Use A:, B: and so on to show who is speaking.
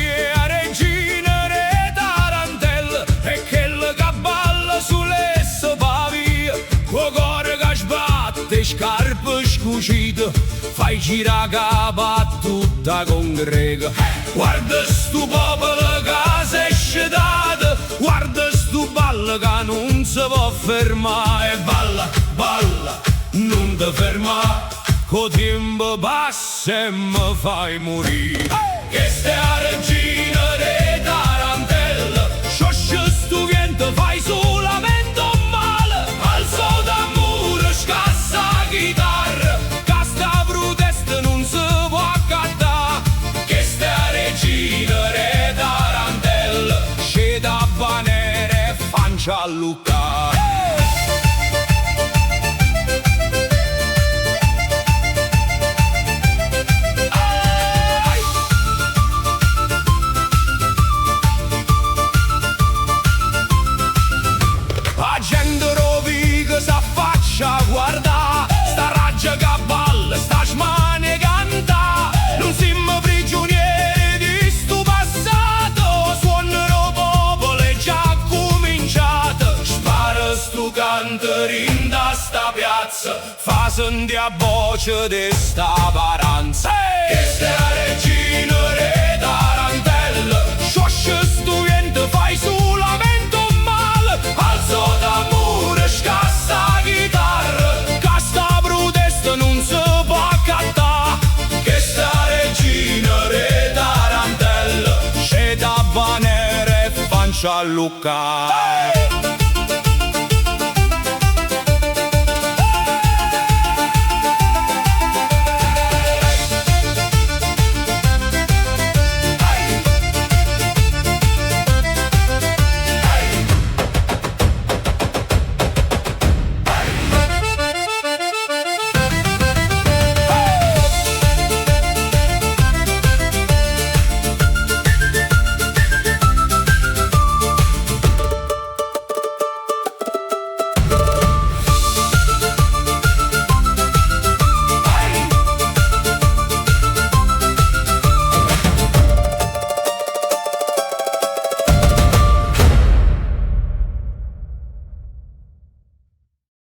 A: è a regina re tarantella e che le caballa sulle pavie, con cuore che sbatte, scarpe scucite, fai girare capa tutta congrega. Guarda stu popolo che si è scedato, guarda stu ballo che non si può fermare. E balla, balla, non ti ferma, co tempo passa e mi fai morire. Che stai a regina re tarantella, scioscia stu vento, fai solamente male. Alzo d'amore, scassa chitarra, che sta protesta non si può accattare. Che stai a regina re tarantella, sceda a banere e fancia a Luca. Guarda, sta raggia che balla, sta smane canta, non siamo prigionieri di sto passato, suonano popolo è già cominciato, spara sto cantarin da sta piazza, fa sentire a voce di sta paranza. Che stai a regina re tarantella, scioscia sto vento, fai solamente male, alzo d'amore, scassa chitarra, a Luca.